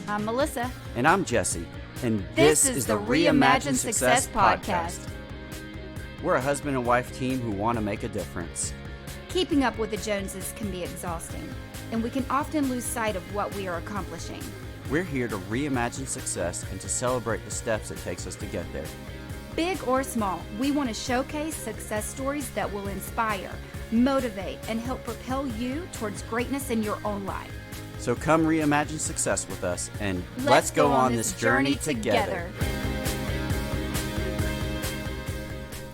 I'm Melissa. And I'm Jesse. And this is the Reimagine Success Podcast. We're a husband and wife team who want to make a difference. Keeping up with the Joneses can be exhausting, and we can often lose sight of what we are accomplishing. We're here to reimagine success and to celebrate the steps it takes us to get there. Big or small, we want to showcase success stories that will inspire, motivate, and help propel you towards greatness in your own life. So come reimagine success with us, and let's go on this journey together.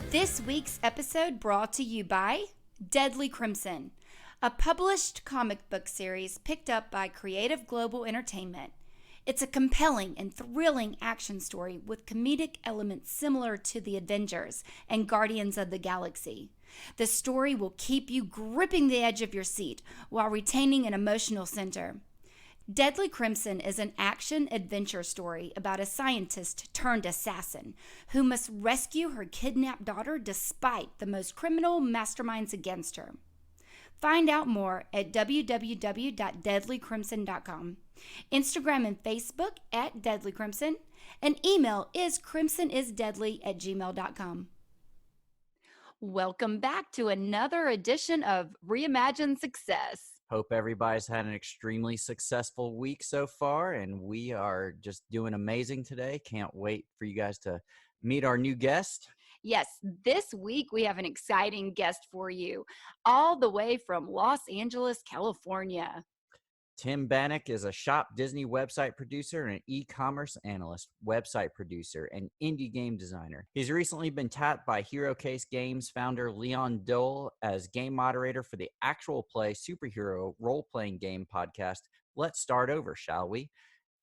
This week's episode brought to you by Deadly Crimson, a published comic book series picked up by Creative Global Entertainment. It's a compelling and thrilling action story with comedic elements similar to The Avengers and Guardians of the Galaxy. The story will keep you gripping the edge of your seat while retaining an emotional center. Deadly Crimson is an action-adventure story about a scientist-turned-assassin who must rescue her kidnapped daughter despite the most criminal masterminds against her. Find out more at www.deadlycrimson.com, Instagram and Facebook at Deadly Crimson, and email is crimsonisdeadly@gmail.com. Welcome back to another edition of Reimagine Success. Hope everybody's had an extremely successful week so far, and we are just doing amazing today. Can't wait for you guys to meet our new guest. Yes, this week we have an exciting guest for you, all the way from Los Angeles, California. Tim Bannock is a Shop Disney website producer and an e-commerce analyst, website producer, and indie game designer. He's recently been tapped by Hero Case Games founder Leon Dole as game moderator for the actual play superhero role-playing game podcast, Let's Start Over, Shall We?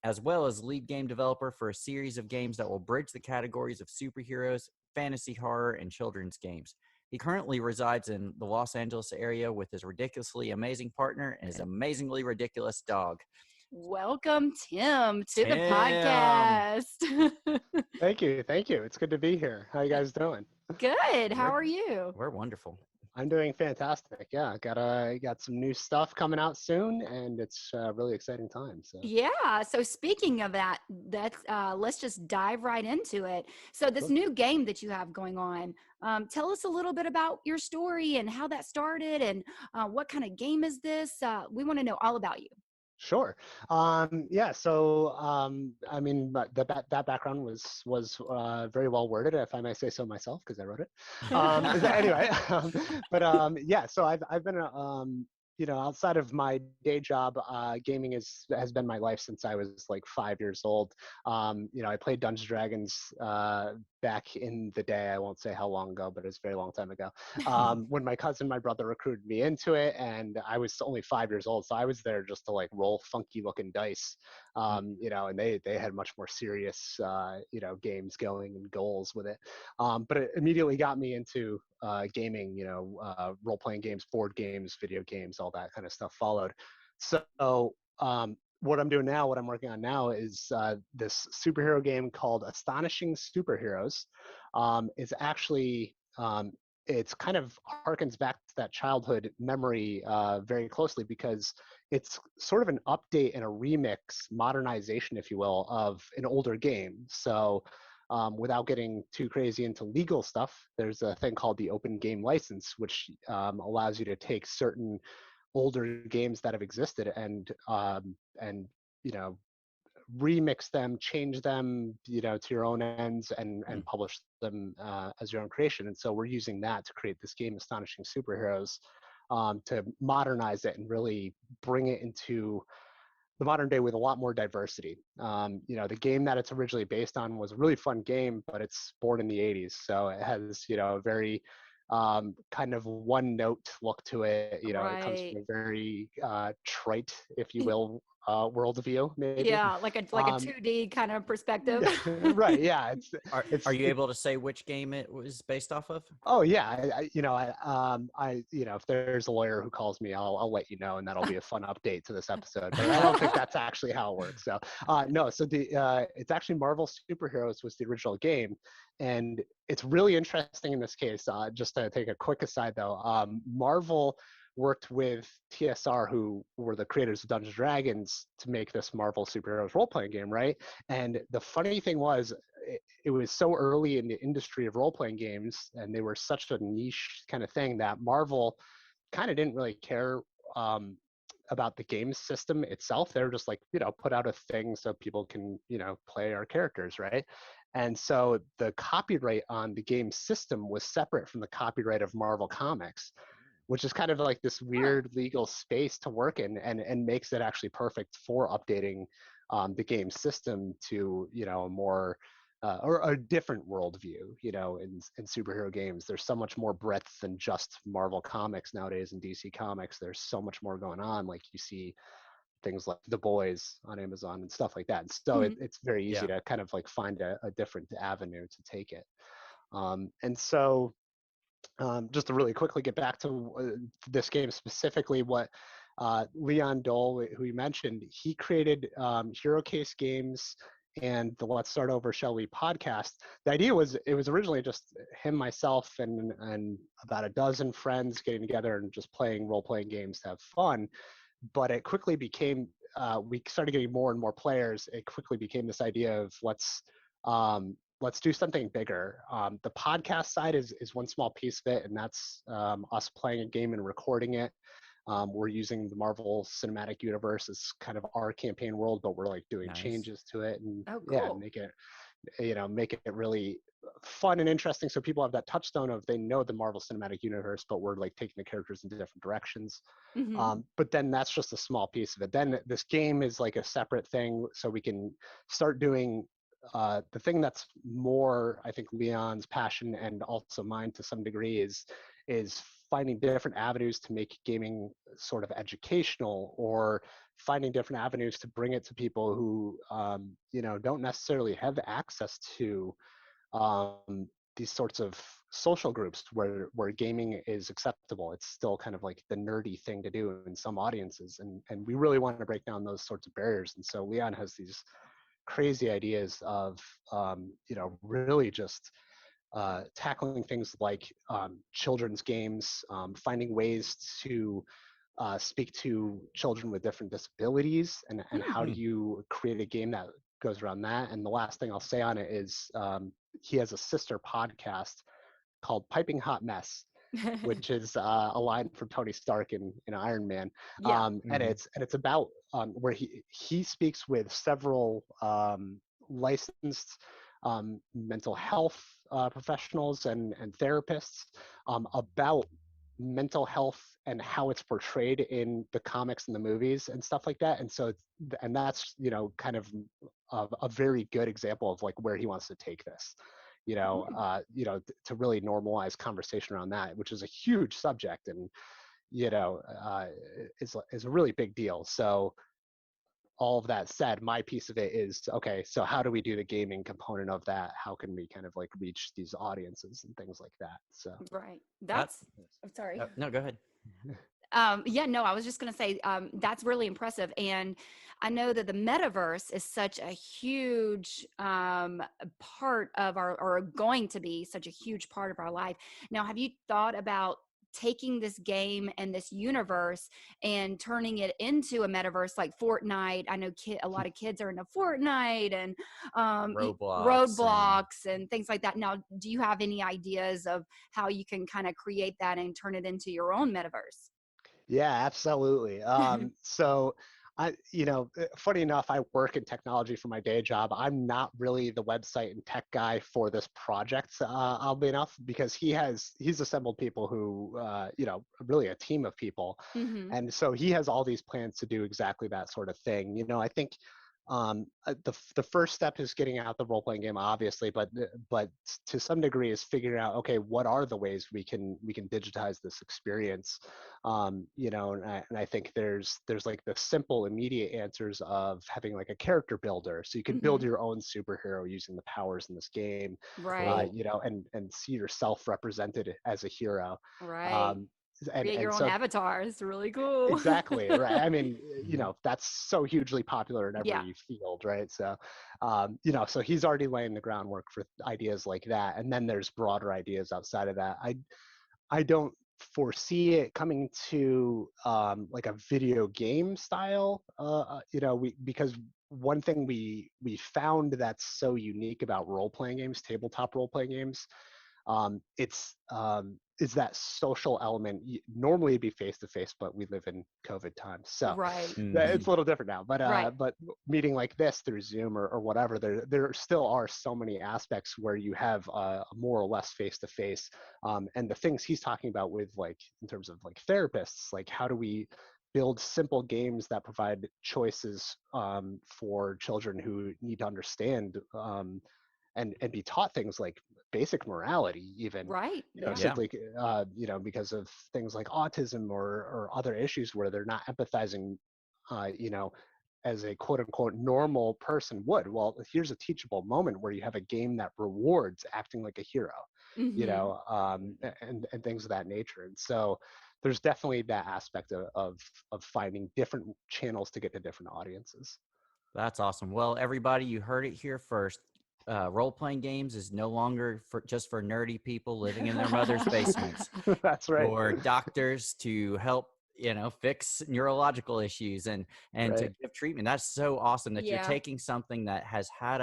As well as lead game developer for a series of games that will bridge the categories of superheroes, fantasy horror, and children's games. He currently resides in the Los Angeles area with his ridiculously amazing partner and his amazingly ridiculous dog. Welcome, Tim, to the podcast. Thank you. It's good to be here. How you guys doing? Good. How are you? We're wonderful. I'm doing fantastic. Yeah, got some new stuff coming out soon, and it's a really exciting time. So yeah. So speaking of that, let's just dive right into it. So this new game that you have going on, tell us a little bit about your story and how that started, and what kind of game is this? We want to know all about you. Sure. Yeah. So I mean, that background was very well worded, if I may say so myself, because I wrote it. Anyway, yeah. So I've been outside of my day job, gaming has been my life since I was like 5 years old. I played Dungeons & Dragons back in the day. I won't say how long ago, but it was a very long time ago. When my cousin, my brother recruited me into it, and I was only 5 years old, so I was there just to like roll funky looking dice, and they had much more serious, games going and goals with it. But it immediately got me into gaming, role-playing games, board games, video games, all that kind of stuff followed. So what I'm doing now, what I'm working on now is this superhero game called Astonishing Superheroes. It's actually, it's kind of harkens back to that childhood memory very closely, because it's sort of an update and a remix, modernization, if you will, of an older game. So without getting too crazy into legal stuff, there's a thing called the open game license, which allows you to take certain older games that have existed and remix them, change them, to your own ends, and publish them as your own creation. And so we're using that to create this game, Astonishing Superheroes, to modernize it and really bring it into the modern day with a lot more diversity. The game that it's originally based on was a really fun game, but it's born in the 80s. So it has, a very kind of one note look to it. Right. It comes from a very trite, if you will, worldview, maybe. Yeah, like a 2D kind of perspective. Right. Yeah. Are you able to say which game it was based off of? Oh yeah. If there's a lawyer who calls me, I'll let you know, and that'll be a fun update to this episode. But I don't think that's actually how it works. So no. So it's actually Marvel Superheroes was the original game, and it's really interesting in this case. Just to take a quick aside though, Marvel worked with TSR, who were the creators of Dungeons and Dragons, to make this Marvel superheroes role-playing game, right? And the funny thing was, it was so early in the industry of role-playing games, and they were such a niche kind of thing, that Marvel kind of didn't really care about the game system itself. They were just like, put out a thing so people can, play our characters, right? And so the copyright on the game system was separate from the copyright of Marvel Comics, which is kind of like this weird legal space to work in, and makes it actually perfect for updating the game system to, a more or a different worldview, in superhero games. There's so much more breadth than just Marvel Comics nowadays and DC Comics. There's so much more going on. Like, you see things like The Boys on Amazon and stuff like that. And so it's very easy to kind of like find a different avenue to take it. And so just to really quickly get back to this game specifically, what Leon Dole, who you mentioned, he created Hero Case Games and the Let's Start Over Shall We podcast. The idea was, it was originally just him, myself, and about a dozen friends getting together and just playing role-playing games to have fun. But it quickly became, we started getting more and more players. It quickly became this idea of let's do something bigger. The podcast side is one small piece of it, and that's us playing a game and recording it. We're using the Marvel Cinematic Universe as kind of our campaign world, but we're like doing changes to it, and make it really fun and interesting, so people have that touchstone of, they know the Marvel Cinematic Universe, but we're like taking the characters in different directions. But then that's just a small piece of it. Then this game is like a separate thing, so we can start doing the thing that's more, I think, Leon's passion and also mine to some degree is finding different avenues to make gaming sort of educational, or finding different avenues to bring it to people who don't necessarily have access to these sorts of social groups where gaming is acceptable. It's still kind of like the nerdy thing to do in some audiences, and we really want to break down those sorts of barriers. And so Leon has these crazy ideas of really just tackling things like children's games, finding ways to speak to children with different disabilities, and how do you create a game that goes around that. And the last thing I'll say on it is, he has a sister podcast called Piping Hot Mess, which is a line from Tony Stark in Iron Man. And it's about where he speaks with several licensed mental health professionals and therapists about mental health and how it's portrayed in the comics and the movies and stuff like that. And so, and that's kind of a very good example of like where he wants to take this. To really normalize conversation around that, which is a huge subject, and is a really big deal. So all of that said, my piece of it is, okay, so how do we do the gaming component of that? How can we kind of like reach these audiences and things like that? So That's I'm sorry. No, go ahead. I was just going to say, that's really impressive. And I know that the metaverse is such a huge part of or going to be such a huge part of our life. Now, have you thought about taking this game and this universe and turning it into a metaverse like Fortnite? I know a lot of kids are into Fortnite and Roblox and things like that. Now, do you have any ideas of how you can kind of create that and turn it into your own metaverse? Yeah, absolutely. So funny enough, I work in technology for my day job. I'm not really the website and tech guy for this project, oddly enough, because he's assembled people who, really a team of people. And so he has all these plans to do exactly that sort of thing. I think the first step is getting out the role playing game, obviously, but to some degree is figuring out, okay, what are the ways we can digitize this experience, and I think there's like the simple immediate answers of having like a character builder, so you can build your own superhero using the powers in this game, right? And see yourself represented as a hero, right. Create your own avatar. It's really cool. Exactly, right. I mean, that's so hugely popular in every field, right? So, so he's already laying the groundwork for ideas like that. And then there's broader ideas outside of that. I don't foresee it coming to like a video game style. Because one thing we found that's so unique about role playing games, tabletop role playing games, it's is that social element. Normally it'd be face to face, but we live in COVID times, so Right. it's a little different now. But Right. but meeting like this through Zoom or whatever, there still are so many aspects where you have more or less face to face. And the things he's talking about with, like, in terms of like therapists, like how do we build simple games that provide choices for children who need to understand and be taught things like basic morality, even, Right. Yeah. Yeah. simply because of things like autism or other issues where they're not empathizing, you know as a quote unquote normal person would. Well, here's a teachable moment where you have a game that rewards acting like a hero, Mm-hmm. and things of that nature. And so there's definitely that aspect of finding different channels to get to different audiences. That's awesome. Well, everybody, you heard it here first. Role-playing games is no longer just for nerdy people living in their mother's basements. That's right. For doctors to help, fix neurological issues and to Right. give treatment. That's so awesome that you're Yeah. taking something that has had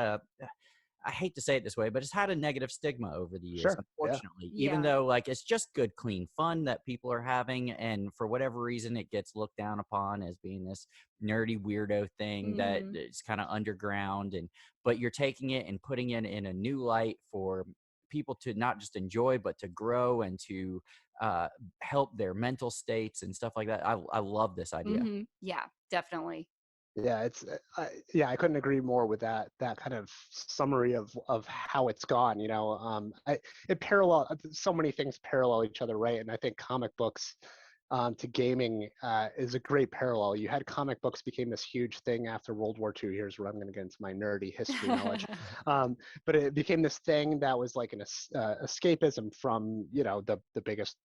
I hate to say it this way, but it's had a negative stigma over the years, Sure. Yeah. unfortunately. Even Yeah. though, like, it's just good, clean fun that people are having, and for whatever reason, it gets looked down upon as being this nerdy weirdo thing that Mm-hmm. is kind of underground. But you're taking it and putting it in a new light for people to not just enjoy, but to grow and to uh, help their mental states and stuff like that. I love this idea. Mm-hmm. Yeah, definitely. Yeah, I couldn't agree more with that kind of summary of how it's gone. It parallel so many things parallel each other, right? And I think comic books to gaming is a great parallel. You had comic books became this huge thing after World War II. Here's where I'm going to get into my nerdy history knowledge. Um, but it became this thing that was like an escapism from the biggest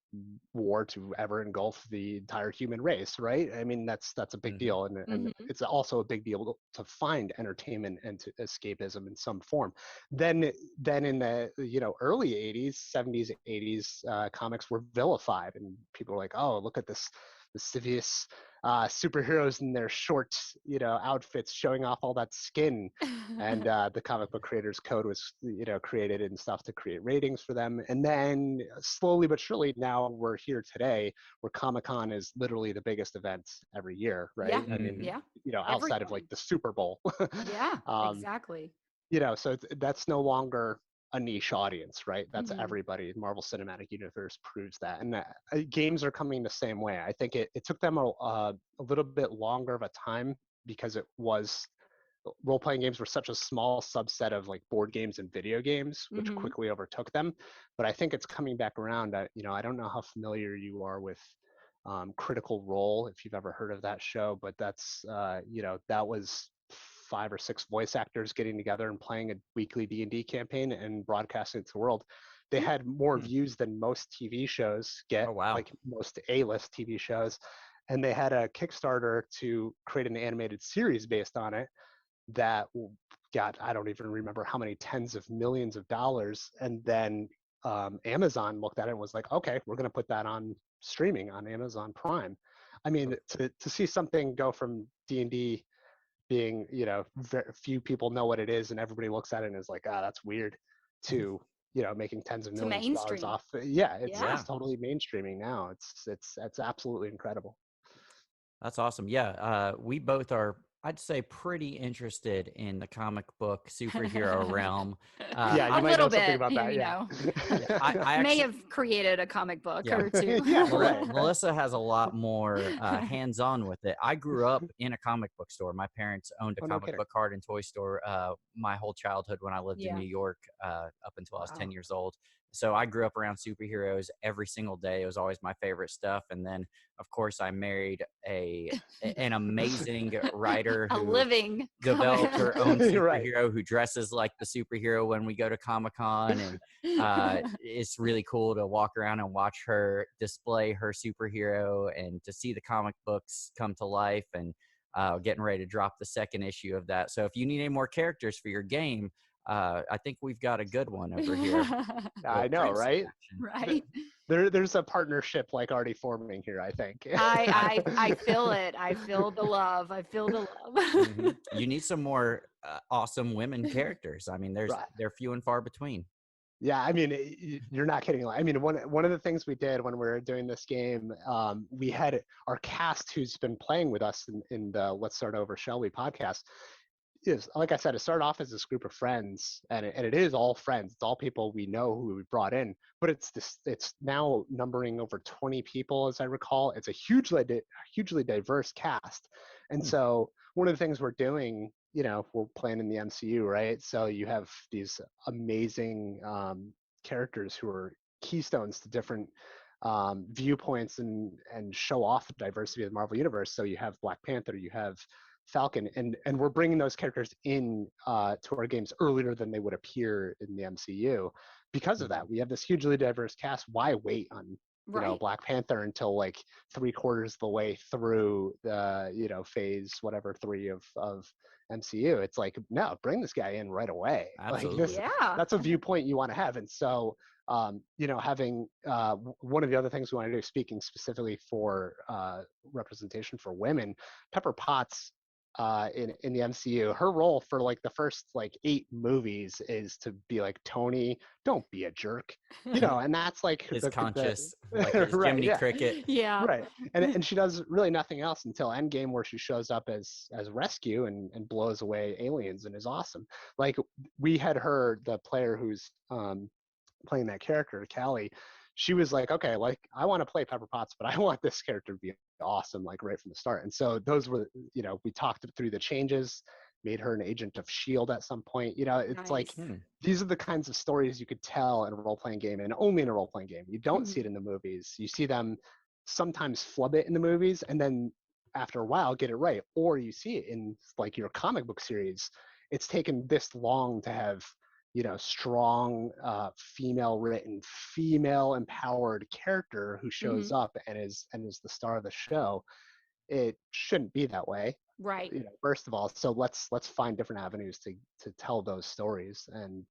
war to ever engulf the entire human race, right? I mean, that's a big Hmm. deal, and Mm-hmm. it's also a big deal to find entertainment and to escapism in some form. Then in the early 80s, 70s, 80s, comics were vilified, and people were like, oh, look at this lascivious superheroes in their short outfits showing off all that skin. And the comic book creators code was created and stuff to create ratings for them. And then slowly but surely now we're here today where Comic-Con is literally the biggest event every year, Yeah. right? I mean, Hmm. Yeah. outside of like Everyone. the Super Bowl. Yeah, um, exactly. so that's no longer a niche audience, right? That's Mm-hmm. everybody. Marvel Cinematic Universe proves that. And games are coming the same way. I think it took them a little bit longer of a time because it was role-playing games were such a small subset of like board games and video games, which Mm-hmm. quickly overtook them. But I think it's coming back around. I don't know how familiar you are with Critical Role, if you've ever heard of that show, but that's that was 5 or 6 voice actors getting together and playing a weekly D&D campaign and broadcasting it to the world. They had more Hmm. views than most TV shows Oh, get, wow. like most A-list TV shows. And they had a Kickstarter to create an animated series based on it that got, I don't even remember how many tens of millions of dollars. And then Amazon looked at it and was like, okay, we're going to put that on streaming on Amazon Prime. I mean, to see something go from D&D being, very few people know what it is and everybody looks at it and is like, ah, that's weird, to making tens of To millions of dollars mainstream. off. Yeah, it's Yeah. Yeah. totally mainstreaming now. It's absolutely incredible. That's awesome. Yeah, we both are, I'd say, pretty interested in the comic book superhero realm. Yeah, A you might little know something bit, about that. you Yeah. know. Yeah, I May actually, have created a comic book yeah, or two. Yeah, right. Melissa has a lot more hands-on with it. I grew up in a comic book store. My parents owned a Oh, no comic kidding. book card and toy store my whole childhood when I lived in Yeah. New York up until I was 10 Wow. years old. So I grew up around superheroes every single day. It was always my favorite stuff. And then, of course, I married an amazing writer A who living comic developed her own You're right. superhero who dresses like the superhero when we go to Comic-Con. And it's really cool to walk around and watch her display her superhero and to see the comic books come to life, and getting ready to drop the second issue of that. So if you need any more characters for your game, I think we've got a good one over here. I know, Crimson right? Action. Right. There's a partnership like already forming here, I think. I feel it. I feel the love. I feel the love. You need some more awesome women characters. I mean, Right. they're few and far between. Yeah, I mean, you're not kidding. I mean, one of the things we did when we were doing this game, we had our cast who's been playing with us in the Let's Start Over, Shall We podcast. Is, like I said, it started off as this group of friends, and it is all friends. It's all people we know who we brought in, but it's now numbering over 20 people, as I recall. It's a hugely diverse cast, and so one of the things we're doing, we're playing in the MCU, right? So you have these amazing characters who are keystones to different viewpoints and show off the diversity of the Marvel universe. So you have Black Panther, you have Falcon, and we're bringing those characters in to our games earlier than they would appear in the MCU. Because of that, we have this hugely diverse cast. Why wait on Black Panther until like 3/4 of the way through the phase whatever 3 of MCU? It's like, no, bring this guy in right away. Absolutely. Like this, Yeah. that's a viewpoint you want to have. And so having one of the other things we want to do, speaking specifically for representation for women, Pepper Potts in the MCU, her role for like the first like 8 movies is to be like, Tony, don't be a jerk, and that's like His conscious, like his right, Jiminy yeah. Cricket. Yeah. Right, and she does really nothing else until Endgame, where she shows up as rescue and blows away aliens and is awesome. Like we had her, the player who's playing that character, Callie, she was like, okay, like I want to play Pepper Potts, but I want this character to be awesome, like right from the start. And so those were, we talked through the changes, made her an agent of S.H.I.E.L.D. at some point. It's like, these are the kinds of stories you could tell in a role-playing game, and only in a role-playing game. You don't see it in the movies. You see them sometimes flub it in the movies, and then after a while get it right. Or you see it in like your comic book series. It's taken this long to have strong female written, female empowered character who shows up and is the star of the show. It shouldn't be that way, Right. First of all. So let's find different avenues to tell those stories. And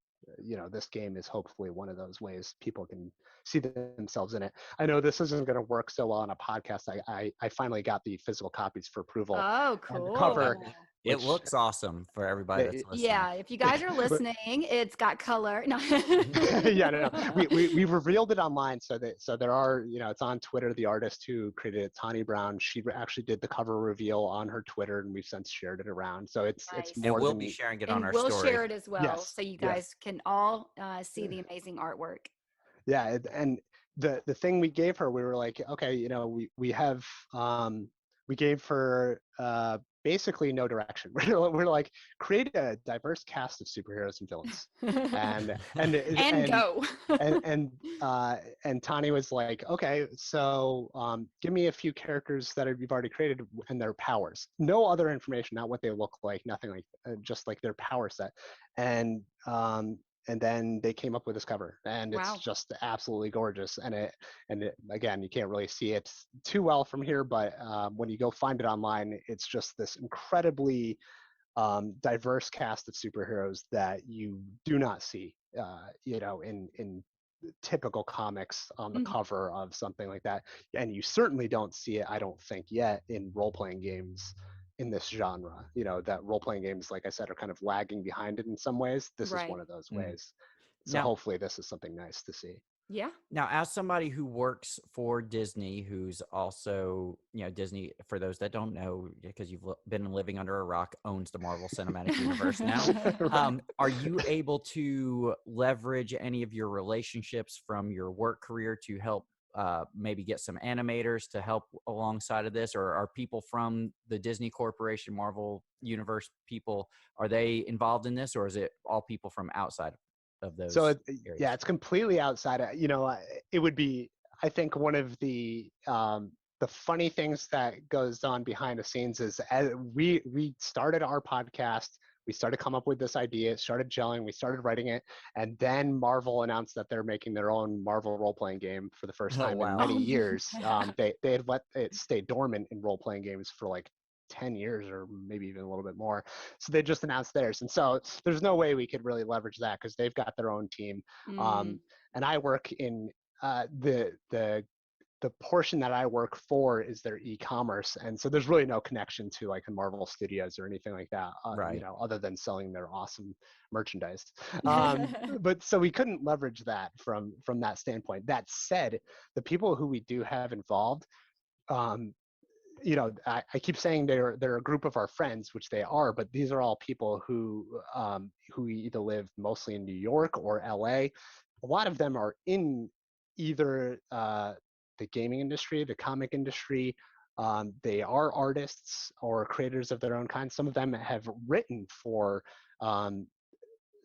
this game is hopefully one of those ways people can see themselves in it. I know this isn't going to work so well on a podcast. I finally got the physical copies for approval. Oh, And the cool. cover, It looks awesome for everybody that's listening. Yeah, if you guys are listening, it's got color. No. Yeah, no. We revealed it online, so there are, it's on Twitter. The artist who created it, Tani Brown, she actually did the cover reveal on her Twitter, and we've since shared it around. So it's Nice. more And we'll than be sharing it And on our we'll story. share it as well, Yes, so you yes. guys can all see the amazing artwork. Yeah, and the thing we gave her, we were like, okay, we have we gave her basically no direction. We're like, create a diverse cast of superheroes and villains, and go. and Tani was like, okay, so give me a few characters that you've already created and their powers. No other information, not what they look like, nothing like, just like their power set. And then they came up with this cover, and it's just absolutely gorgeous. And it again, you can't really see it too well from here, but when you go find it online, it's just this incredibly diverse cast of superheroes that you do not see, in typical comics on the cover of something like that. And you certainly don't see it, I don't think yet, in role-playing games in this genre. That role-playing games, like I said, are kind of lagging behind it in some ways. This is one of those ways. So hopefully this is something nice to see. Yeah. Now, as somebody who works for Disney, who's also, Disney, for those that don't know, because you've been living under a rock, owns the Marvel Cinematic Universe now. Are you able to leverage any of your relationships from your work career to help maybe get some animators to help alongside of this? Or are people from the Disney Corporation, Marvel Universe people, are they involved in this, or is it all people from outside of those? So areas? it's completely outside. It would be, I think, one of the funny things that goes on behind the scenes is, as we started our podcast, we started to come up with this idea, it started gelling, we started writing it, and then Marvel announced that they're making their own Marvel role-playing game for the first time in many years. They had let it stay dormant in role-playing games for like 10 years or maybe even a little bit more. So they just announced theirs. And so there's no way we could really leverage that because they've got their own team. Mm. And I work in the portion that I work for is their e-commerce, and so there's really no connection to like the Marvel Studios or anything like that, Right. other than selling their awesome merchandise. But so we couldn't leverage that from that standpoint. That said, the people who we do have involved, um, I keep saying they're a group of our friends, which they are, but these are all people who either live mostly in New York or LA. A lot of them are in either the gaming industry, the comic industry. They are artists or creators of their own kind. Some of them have written for um,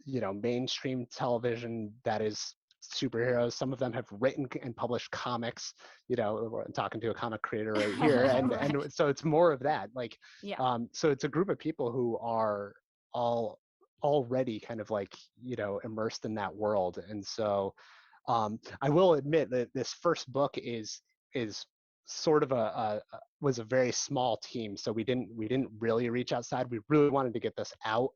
mainstream television that is superheroes. Some of them have written and published comics. I'm talking to a comic creator right here, and Right. and so it's more of that. Like, Yeah. so it's a group of people who are all already kind of like immersed in that world. And so I will admit that this first book is sort of was a very small team, so we didn't really reach outside. We really wanted to get this out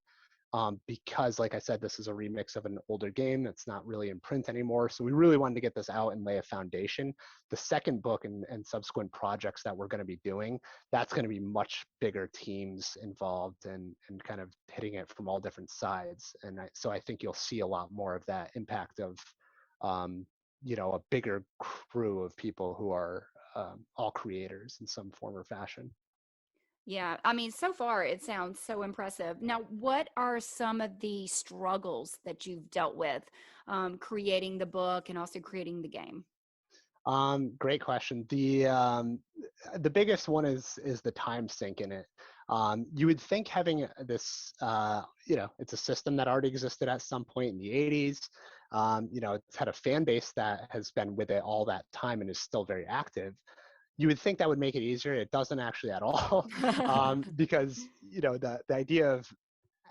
because, like I said, this is a remix of an older game that's not really in print anymore. So we really wanted to get this out and lay a foundation. The second book and subsequent projects that we're going to be doing, that's going to be much bigger teams involved and kind of hitting it from all different sides. And so I think you'll see a lot more of that impact of, a bigger crew of people who are all creators in some form or fashion. Yeah, I mean, so far it sounds so impressive. Now, what are some of the struggles that you've dealt with creating the book and also creating the game? Great question. The biggest one is the time sink in it. You would think having this, it's a system that already existed at some point in the 80s. It's had a fan base that has been with it all that time and is still very active. You would think that would make it easier. It doesn't actually at all, because the idea of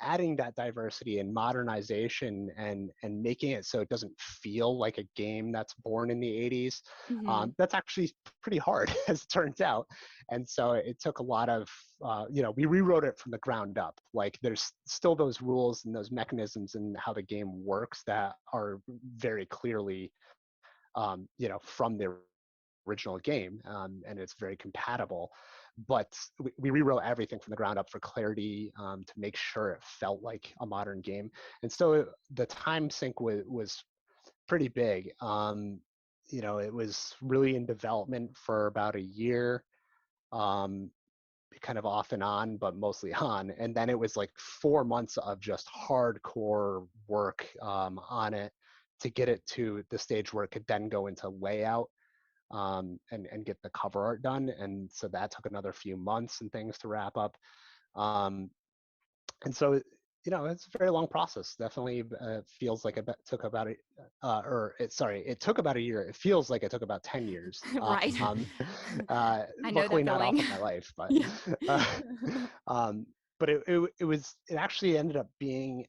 adding that diversity and modernization and making it so it doesn't feel like a game that's born in the 80s, Hmm. that's actually pretty hard as it turns out. And so it took a lot of we rewrote it from the ground up. Like, there's still those rules and those mechanisms and how the game works that are very clearly from the original game, and it's very compatible. But we rewrote everything from the ground up for clarity, to make sure it felt like a modern game. And so the time sink was pretty big. It was really in development for about a year, um, kind of off and on, but mostly on. And then it was like 4 months of just hardcore work on it to get it to the stage where it could then go into layout, and get the cover art done. And so that took another few months and things to wrap up. Um, and so, it's a very long process. Definitely feels like it took about it took about a year. It feels like it took about 10 years. Right. I know Luckily that not feeling. off of my life, but, Yeah. uh, um, but it actually ended up being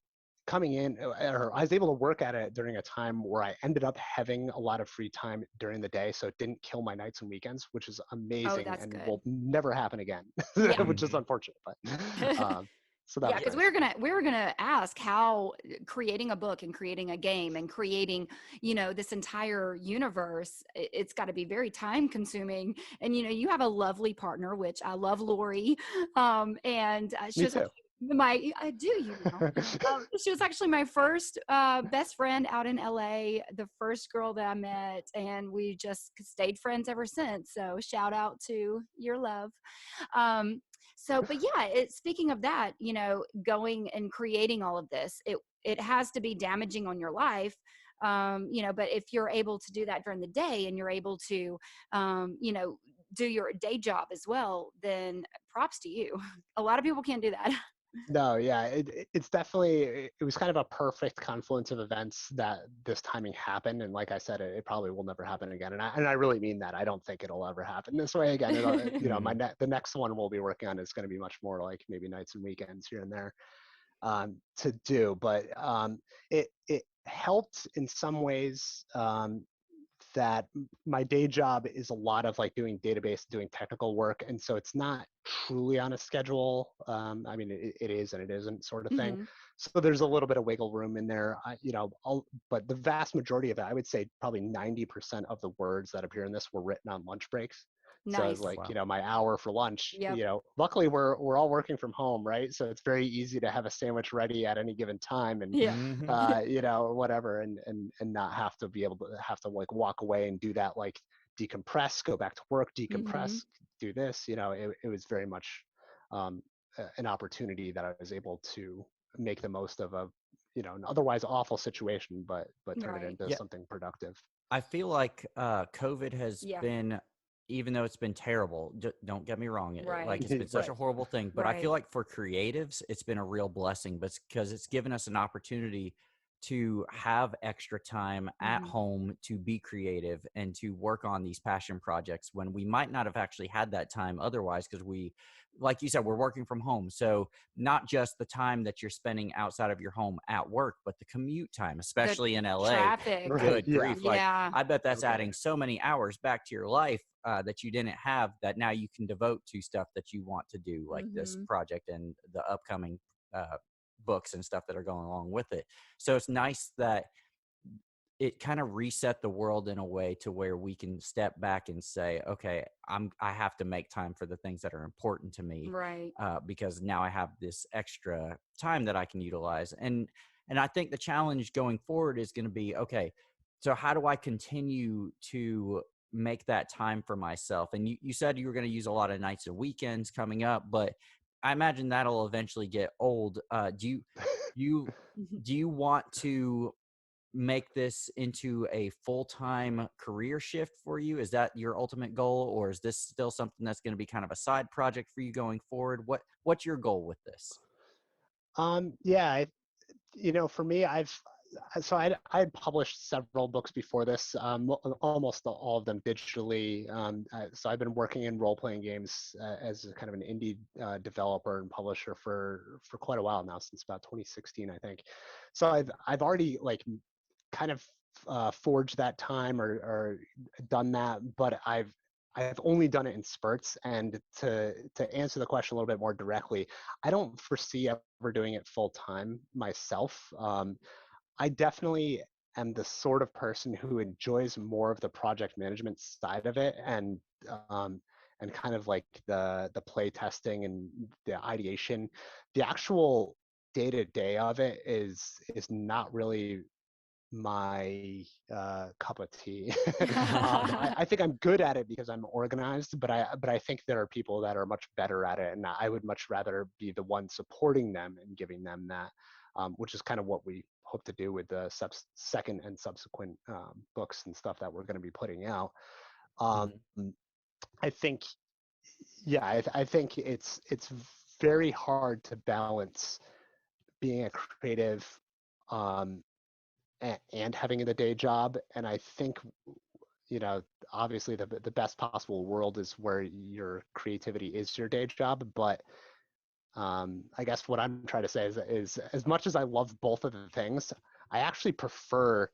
coming in, or I was able to work at it during a time where I ended up having a lot of free time during the day, so it didn't kill my nights and weekends, which is Oh, amazing that's and good. will never happen again, Yeah. which is Mhm. unfortunate, but so that Yeah, was because nice. we were gonna ask how creating a book and creating a game and creating, this entire universe, it's got to be very time consuming. And you have a lovely partner, which I love, Lori, and she Me was too. actually my I do you know. She was actually my first best friend out in LA, the first girl that I met, and we just stayed friends ever since. So shout out to your love. Um, so, but yeah, speaking of that, going and creating all of this, it has to be damaging on your life. But if you're able to do that during the day and you're able to, do your day job as well, then props to you. A lot of people can't do that. No, yeah, it's definitely, it was kind of a perfect confluence of events that this timing happened. And like I said, it probably will never happen again. And I really mean that. I don't think it'll ever happen this way again. Mhm. The next one we'll be working on is going to be much more like maybe nights and weekends here and there, to do. But it helped in some ways, that my day job is a lot of like doing database, doing technical work, and so it's not truly on a schedule. I mean, it is and it isn't sort of thing. Hmm. So there's a little bit of wiggle room in there, but the vast majority of it, I would say probably 90% of the words that appear in this were written on lunch breaks. So it's Nice. like, Wow. my hour for lunch, Yep. luckily we're all working from home, right? So it's very easy to have a sandwich ready at any given time and, Yeah. Hmm. whatever, and not have to be able to like walk away and do that, like decompress, go back to work, Hmm. decompress, do this, it was very much um, an opportunity that I was able to make the most of an otherwise awful situation, but turn it Right. into Yeah. something productive. I feel like COVID has Yeah. been, even though it's been terrible, don't get me wrong, like Right. it's been such a Right. horrible thing, but I Right. feel like for creatives, it's been a real blessing, but because it's given us an opportunity to have extra time at Hmm. home to be creative and to work on these passion projects when we might not have actually had that time otherwise, because we, like you said, we're working from home. So not just the time that you're spending outside of your home at work, but the commute time, The especially in LA. traffic. Right. Good Yeah. grief. Like, Yeah. I bet that's Okay. adding so many hours back to your life that you didn't have, that now you can devote to stuff that you want to do, like this Hmm. project and the upcoming uh, books and stuff that are going along with it. So it's nice that it kind of reset the world in a way to where we can step back and say, okay, I have to make time for the things that are important to me, Right. because now I have this extra time that I can utilize. And I think the challenge going forward is going to be, okay, so how do I continue to make that time for myself? And you said you were going to use a lot of nights and weekends coming up, but I imagine that'll eventually get old. You Mhm. do you want to make this into a full-time career shift for you? Is that your ultimate goal, or is this still something that's going to be kind of a side project for you going forward? What's your goal with this? Yeah, for me, I had published several books before this, almost all of them digitally. So I've been working in role playing games as a kind of an indie developer and publisher for quite a while now, since about 2016, I think. So I've already like kind of forged that time or done that, but I've only done it in spurts. And to answer the question a little bit more directly, I don't foresee ever doing it full time myself. I definitely am the sort of person who enjoys more of the project management side of it, um, and kind of like the play testing and the ideation. The actual day to day of it is not really my cup of tea. I think I'm good at it because I'm organized, but I think there are people that are much better at it, and I would much rather be the one supporting them and giving them that, which is kind of what we hope to do with the second and subsequent books and stuff that we're going to be putting out. Um, Mhm. I think, yeah, I think it's very hard to balance being a creative. Um, and having the day job. And I think, you know, obviously the best possible world is where your creativity is your day job. But I guess what I'm trying to say is as much as I love both of the things, I actually prefer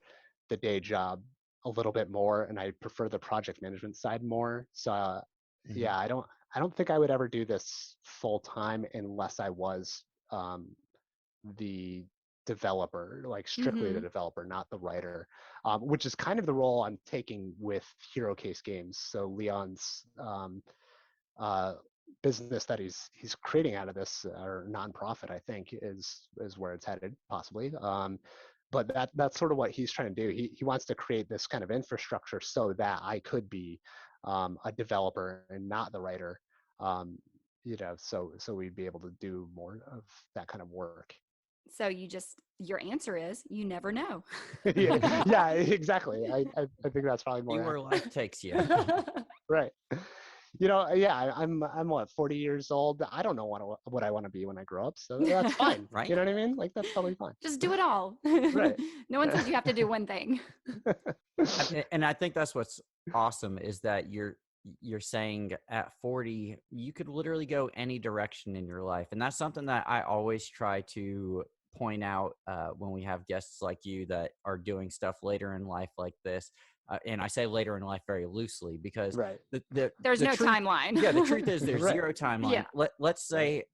the day job a little bit more, and I prefer the project management side more. So Mhm. yeah, I don't think I would ever do this full time unless I was um, the developer, like strictly the Hmm. developer, not the writer, which is kind of the role I'm taking with Hero Case Games. So Leon's uh, business that he's creating out of this, or nonprofit, I think, is where it's headed, possibly. But that's sort of what he's trying to do. He wants to create this kind of infrastructure so that I could be a developer and not the writer. Um, so we'd be able to do more of that kind of work. So your answer is you never know. Yeah, yeah, exactly. I think that's probably See more where accurate. life takes you. Right. Yeah, I'm what, 40 years old. I don't know what I want to be when I grow up, so that's fine. Right. You know what I mean? Like that's totally fine. Just do it all. Right. No one says you have to do one thing. And I think that's what's awesome, is that you're saying at 40 you could literally go any direction in your life, and that's something that I always try to point out when we have guests like you that are doing stuff later in life like this. and I say later in life very loosely because Right. There's the no truth, timeline. yeah, the truth is there's Right. zero timeline. Yeah. Let's say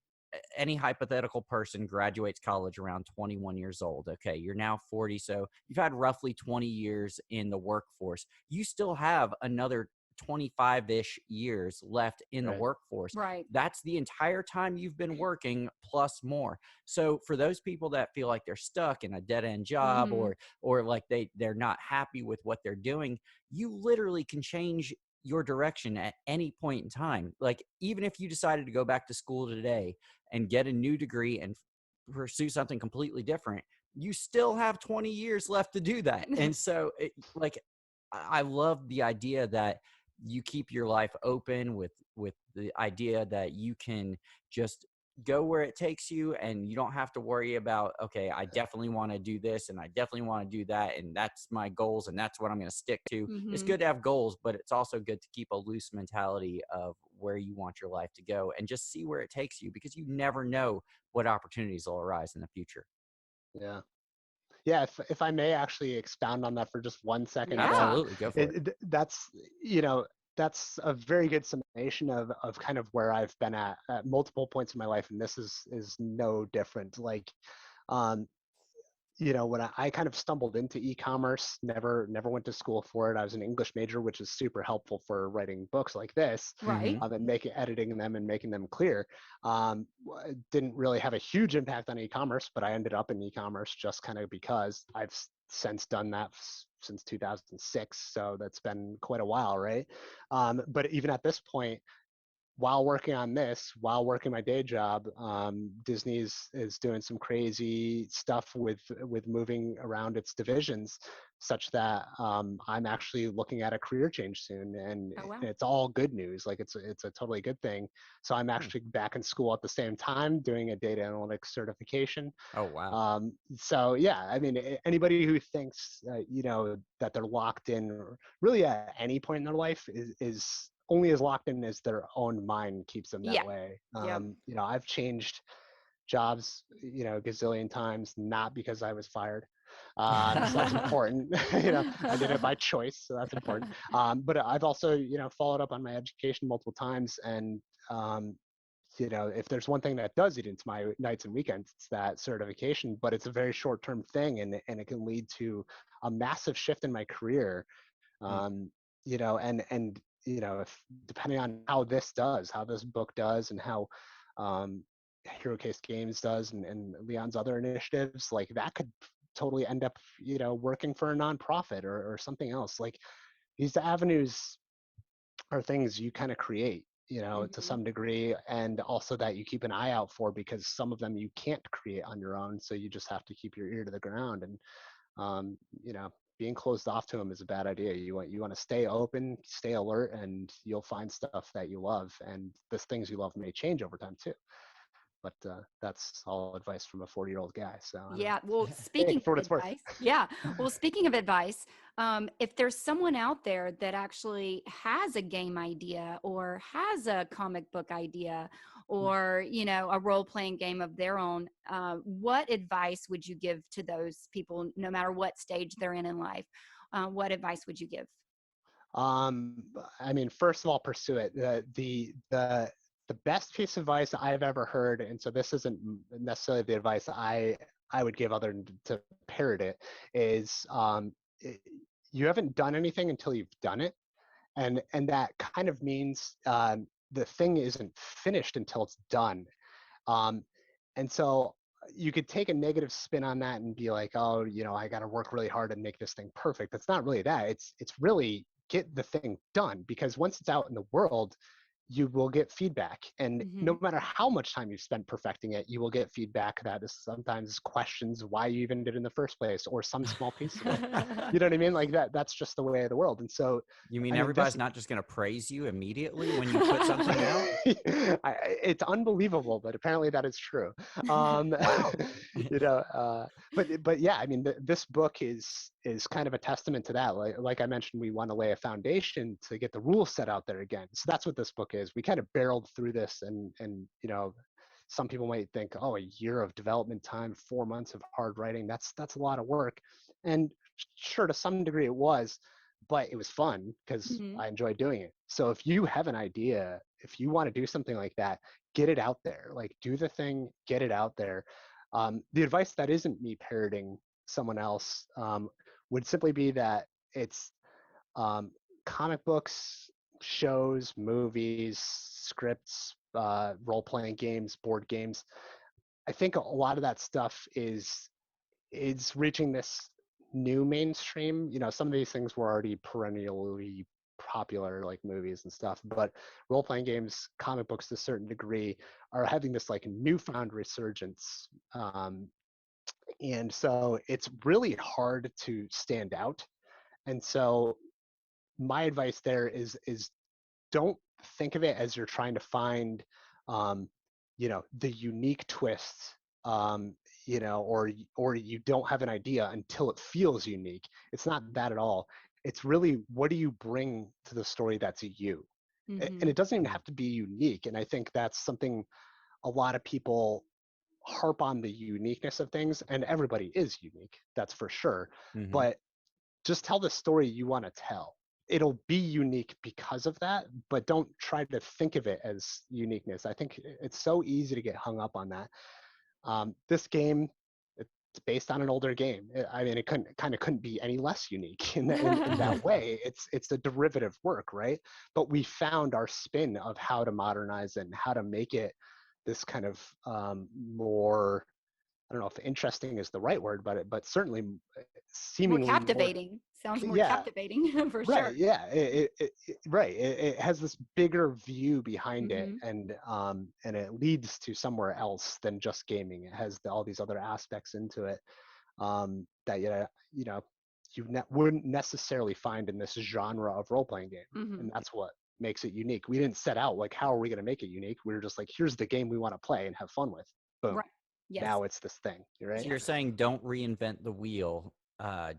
any hypothetical person graduates college around 21 years old. Okay, you're now 40, so you've had roughly 20 years in the workforce. You still have another 25-ish years left in the Right. workforce. Right. That's the entire time you've been working plus more. So for those people that feel like they're stuck in a dead-end job, Mhm. or like they're not happy with what they're doing, you literally can change your direction at any point in time. Like, even if you decided to go back to school today and get a new degree and pursue something completely different, you still have 20 years left to do that. And so like, I love the idea that you keep your life open with the idea that you can just go where it takes you, and you don't have to worry about, okay, I definitely want to do this and I definitely want to do that, and that's my goals and that's what I'm going to stick to. It's Mhm. good to have goals, but it's also good to keep a loose mentality of where you want your life to go and just see where it takes you, because you never know what opportunities will arise in the future. Yeah. Yeah, if I may actually expound on that for just 1 second, Yeah. Absolutely, go for it. that's, that's a very good summation of kind of where I've been at multiple points in my life, and this is no different. Like, um, when I kind of stumbled into e-commerce, never went to school for it. I was an English major, which is super helpful for writing books like this, Right. and editing them and making them clear. Didn't really have a huge impact on e-commerce, but I ended up in e-commerce just kind of because I've since done that since 2006. So that's been quite a while, right? But even at this point, while working on this, while working my day job, Disney is doing some crazy stuff with moving around its divisions, such that I'm actually looking at a career change soon, and Oh wow. it's all good news. Like, it's a totally good thing. So I'm Hmm. actually back in school at the same time doing a data analytics certification. Oh, wow. So yeah, I mean, anybody who thinks that they're locked in, really at any point in their life, is only as locked in as their own mind keeps them that Yeah. way. Yep. I've changed jobs, a gazillion times, not because I was fired. So that's important. I did it by choice, so that's important. But I've also, followed up on my education multiple times, and um, if there's one thing that does eat into my nights and weekends, it's that certification. But it's a very short-term thing, and it can lead to a massive shift in my career. Hmm. um, and if depending on how this book does, and how um, Hero Case Games does, and Leon's other initiatives, like that could totally end up, working for a nonprofit, or something else. Like, these avenues are things you kind of create, to Mhm. some degree, and also that you keep an eye out for, because some of them you can't create on your own. So you just have to keep your ear to the ground. And um, you know, being closed off to them is a bad idea. You want to stay open, stay alert, and you'll find stuff that you love. And the things you love may change over time too. But that's all advice from a 40-year-old guy. So I don't know. Yeah. Well, Take speaking it for of what it's worth. advice, yeah. Well, speaking of advice, if there's someone out there that actually has a game idea or has a comic book idea or, a role playing game of their own, what advice would you give to those people, no matter what stage they're in life? What advice would you give? Um, I mean, first of all, pursue it. The best piece of advice I've ever heard, and so this isn't necessarily the advice I would give, other than to parrot it, is you haven't done anything until you've done it, and that kind of means the thing isn't finished until it's done. Um, and so you could take a negative spin on that and be like, oh, I got to work really hard and make this thing perfect. It's not really that. It's really get the thing done, because once it's out in the world, you will get feedback. And Hmm. no matter how much time you've spent perfecting it, you will get feedback that is sometimes questions why you even did it in the first place, or some small piece of it. You know what I mean? Like that's just the way of the world. And so, You mean I mean, everybody's this not just going to praise you immediately when you put something out? it's unbelievable, but apparently that is true. Um, Wow. you know, but yeah, I mean, this book is kind of a testament to that. Like I mentioned, we want to lay a foundation to get the rules set out there again. So that's what this book is. We kind of barreled through this, and some people might think, oh, a year of development time, 4 months of hard writing, that's a lot of work, and sure, to some degree it was. but it was fun because Hmm. I enjoyed doing it. So if you have an idea, if you want to do something like that, get it out there. Like do the thing, get it out there. The advice that isn't me parroting someone else would simply be that it's um, comic books, shows, movies, scripts, role-playing games, board games. I think a lot of that stuff is reaching this new mainstream. You know, some of these things were already perennially popular, like movies and stuff, but role-playing games, comic books to a certain degree, are having this like newfound resurgence. And so it's really hard to stand out. And so my advice there is don't think of it as you're trying to find um, the unique twist, um, or you don't have an idea until it feels unique. It's not that at all. It's really, what do you bring to the story that's you? And Hmm. it doesn't even have to be unique. And I think that's something a lot of people harp on, the uniqueness of things, and everybody is unique, that's for sure. Mm-hmm. But just tell the story you want to tell. It'll be unique because of that, but don't try to think of it as uniqueness. I think it's so easy to get hung up on that. This game, it's based on an older game. I mean, it couldn't be any less unique in that way. It's a derivative work, right? But we found our spin of how to modernize it and how to make it this kind of more, I don't know if interesting is the right word, but certainly More seemingly more, captivating. Sounds more yeah, captivating for right, sure. yeah, right. It has this bigger view behind it, Hmm. and it leads to somewhere else than just gaming. It has all these other aspects into it that wouldn't necessarily find in this genre of role playing game, Hmm. and that's what makes it unique. We didn't set out like, how are we going to make it unique? We were just like, here's the game we want to play and have fun with. Boom. Right. Yes. Now it's this thing, right? So Yeah. you're saying don't reinvent the wheel.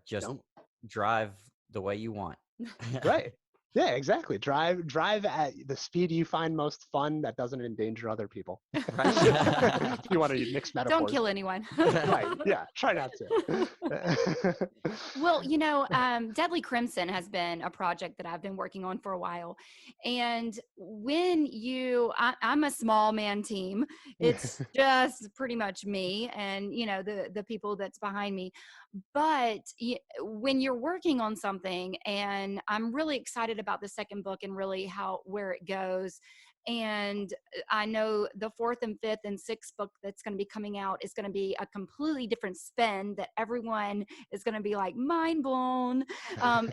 Just Don't. drive the way you want. Right. Yeah, exactly. Drive at the speed you find most fun that doesn't endanger other people. Right. If you want to mix Don't metaphors. kill anyone. Right. Yeah. Try not to. Well, Deadly Crimson has been a project that I've been working on for a while. And I'm a small man team. It's just pretty much me and, the people that's behind me. But when you're working on something, and I'm really excited about the second book and really where it goes. And I know the fourth and fifth and sixth book that's going to be coming out is going to be a completely different spin that everyone is going to be like mind blown. But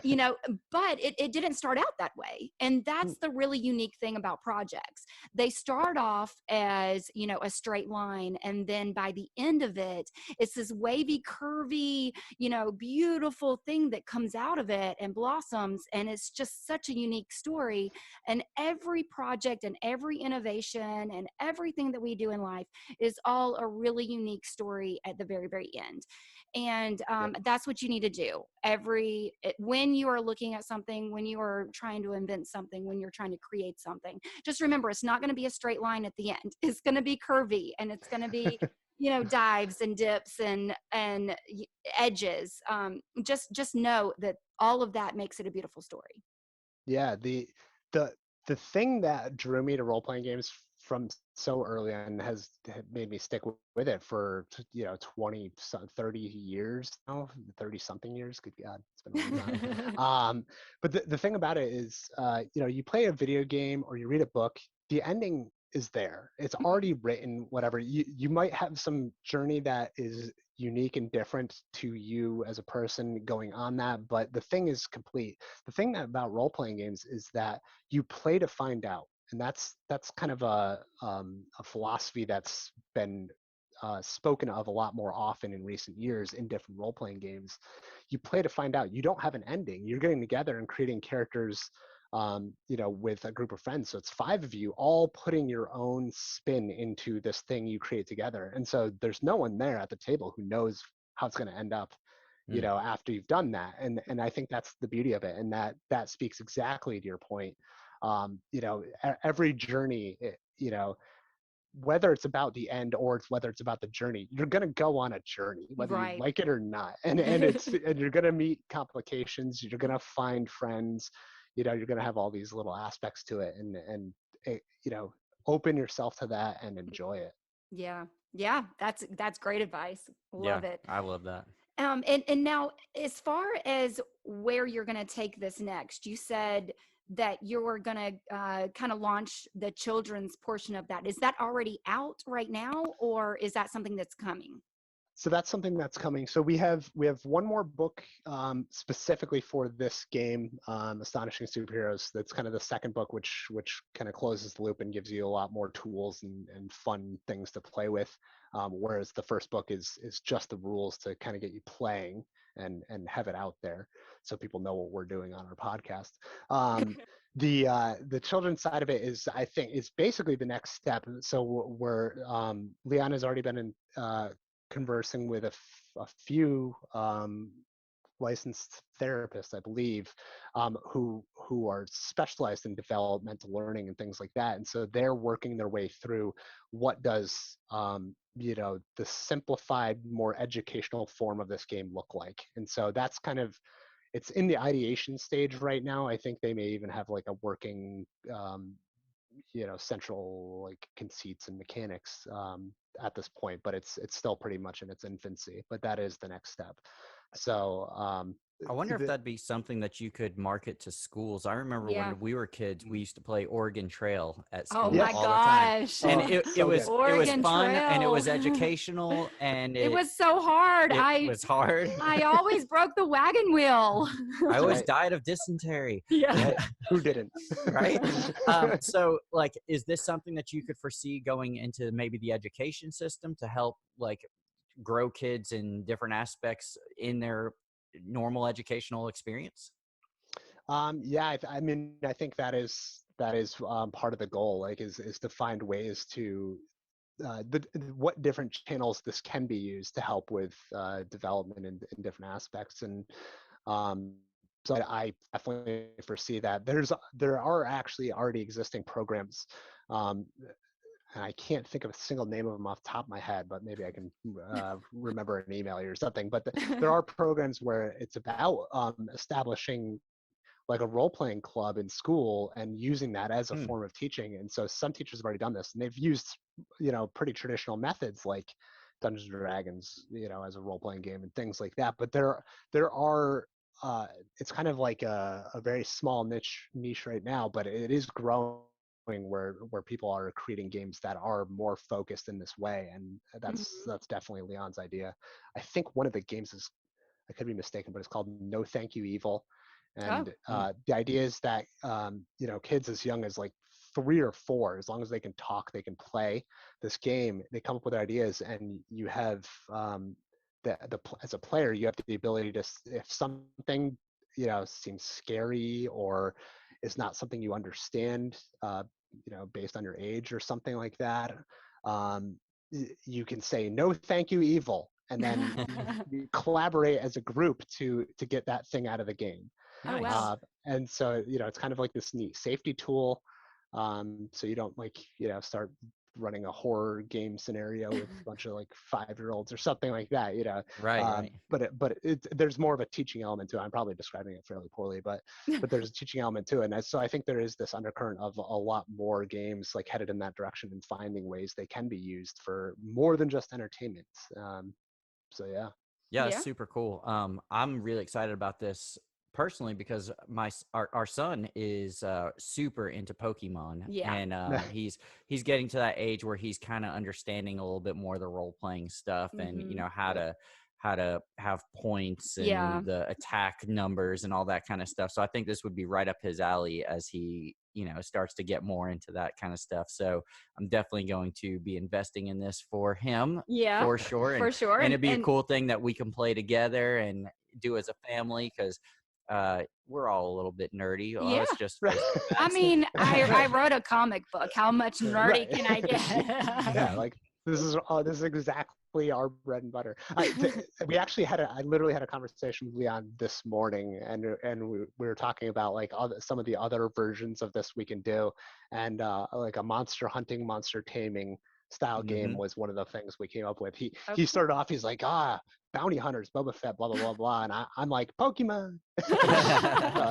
it didn't start out that way. And that's the really unique thing about projects. They start off as, a straight line. And then by the end of it, it's this wavy, curvy, beautiful thing that comes out of it and blossoms. And it's just such a unique story. And every project and every innovation and everything that we do in life is all a really unique story at the very, very end. And Yep. that's what you need to do when you are looking at something, when you are trying to invent something, when you're trying to create something. Just remember, it's not going to be a straight line at the end. It's going to be curvy, and it's going to be dives and dips and edges. Just know that all of that makes it a beautiful story. Yeah, the the thing that drew me to role playing games from so early on had made me stick with it for 20 30 years now, 30 something years. Good God, it's been a long time. But the thing about it is, you play a video game or you read a book, the ending is there. It's already written, whatever. You might have some journey that is unique and different to you as a person going on that, but the thing is complete. The thing about role playing games is that you play to find out, and that's kind of a philosophy that's been spoken of a lot more often in recent years in different role playing games. You play to find out. You don't have an ending. You're getting together and creating characters. With a group of friends. So it's five of you all putting your own spin into this thing you create together. And so there's no one there at the table who knows how it's going to end up, Mm. after you've done that. And I think that's the beauty of it. And that speaks exactly to your point. Every journey, whether it's about the end or whether it's about the journey, you're going to go on a journey, whether you Right. like it or not. And you're going to meet complications. You're going to find friends. You're going to have all these little aspects to it, and open yourself to that and enjoy it. Yeah. Yeah. That's great advice. Yeah, Love it. I love that. And now, as far as where you're going to take this next, you said that you're going to kind of launch the children's portion of that. Is that already out right now, or is that something that's coming? So that's something that's coming. So we have one more book specifically for this game, Astonishing Superheroes. That's kind of the second book, which kind of closes the loop and gives you a lot more tools and fun things to play with. Whereas the first book is just the rules to kind of get you playing and have it out there so people know what we're doing on our podcast. The children's side of it is, I think, is basically the next step. So we're Leon has already been in conversing with a few licensed therapists, I believe, who are specialized in developmental learning and things like that. And so they're working their way through what does the simplified, more educational form of this game look like. And so that's kind of, it's in the ideation stage right now. I think they may even have like a working central like conceits and mechanics at this point, but it's still pretty much in its infancy. But that is the next step. So I wonder if the, that'd be something that you could market to schools. I remember Yeah. when we were kids, we used to play Oregon Trail at Oh school my yes. all the time. gosh. And Oh, it so was good. it was Oregon fun and it Trail. was educational and It it was so hard. it I was hard. I always broke the wagon wheel. I That's always right. died of dysentery. Yeah. Who didn't? Right? So like, is this something that you could foresee going into maybe the education system to help like grow kids in different aspects in their normal educational experience? Yeah, I mean, I think that is part of the goal, like is to find ways to what different channels this can be used to help with development in different aspects. And um, so I definitely foresee that there are actually already existing programs. Um, and I can't think of a single name of them off the top of my head, but maybe I can remember an email or something. But there are programs where it's about establishing like a role-playing club in school and using that as a Hmm. form of teaching. And so some teachers have already done this, and they've used pretty traditional methods like Dungeons and Dragons, as a role-playing game and things like that. But there are it's kind of like a very small niche right now, but it is growing where people are creating games that are more focused in this way. And Mhm. that's definitely Leon's idea. I think one of the games is, I could be mistaken, but it's called No Thank You Evil. Oh. And Hmm. the idea is that kids as young as like 3 or 4, as long as they can talk, they can play this game. They come up with ideas, and you have as a player, you have the ability to, if something seems scary or is not something you understand, based on your age or something like that. Um, you can say no thank you evil, and then you collaborate as a group to get that thing out of the game. Oh wow. Nice. And so it's kind of like this neat safety tool, so you don't start running a horror game scenario with a bunch of like 5-year-olds or something like that. Right, right. But there's more of a teaching element to it. I'm probably describing it fairly poorly, but there's a teaching element to it. And so I think there is this undercurrent of a lot more games like headed in that direction and finding ways they can be used for more than just entertainment. So yeah. Yeah, that's Yeah. super cool. I'm really excited about this personally because our son is super into Pokemon, Yeah. and he's getting to that age where he's kind of understanding a little bit more of the role playing stuff, and Mhm. how to have points Yeah. and the attack numbers and all that kind of stuff. So I think this would be right up his alley as he starts to get more into that kind of stuff. So I'm definitely going to be investing in this for him Yeah. for sure, For sure. and it'd be a And cool thing that we can play together and do as a family because we're all a little bit nerdy. Well, yeah. let's just Right. face the I facts. mean, I wrote a comic book. How much nerdy Right. can I Yeah, get? like this is exactly our bread and butter. We actually I literally had a conversation with Leon this morning, and we were talking about like some of the other versions of this we can do, and like a monster hunting, monster taming style game Mm-hmm. was one of the things we came up with. He Oh, he cool. started off, he's like, bounty hunters, Boba Fett, blah blah blah blah, and I'm like, Pokemon. So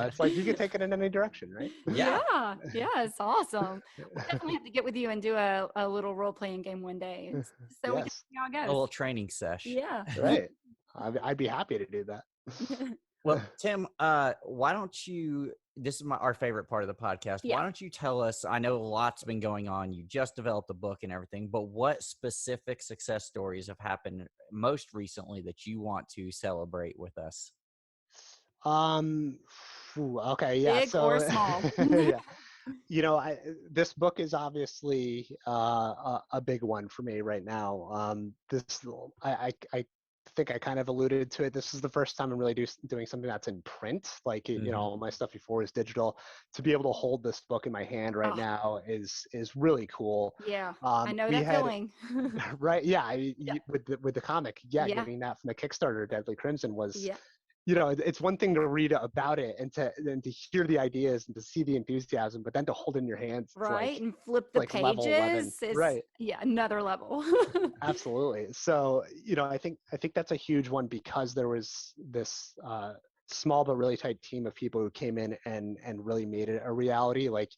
it's like you can take it in any direction, right? Yeah. Yeah, yeah, it's awesome. We'll definitely have to get with you and do a little role playing game one day, so we can Yes, see how A it little goes. training sesh. Yeah. right. I'd be happy to do that. Well, Tim, why don't you? This is our favorite part of the podcast. Why Yeah. don't you tell us? I know a lot's been going on. You just developed a book and everything, but what specific success stories have happened most recently that you want to celebrate with us? Um, okay, yeah. Big or So, small. yeah, this book is obviously a big one for me right now. I think I kind of alluded to it. This is the first time I'm really doing something that's in print. Like, Mm-hmm. all my stuff before was digital. To be able to hold this book in my hand right Oh, now is really cool. yeah, I know We that had feeling. right, yeah, Yeah, with the comic, yeah, yeah, getting that from the Kickstarter, Deadly Crimson was, yeah. it's one thing to read about it and to hear the ideas and to see the enthusiasm, but then to hold in your hands, Right, and flip the level 11, pages is, right? yeah, another level. Absolutely. So, I think that's a huge one because there was this small but really tight team of people who came in and really made it a reality. Like,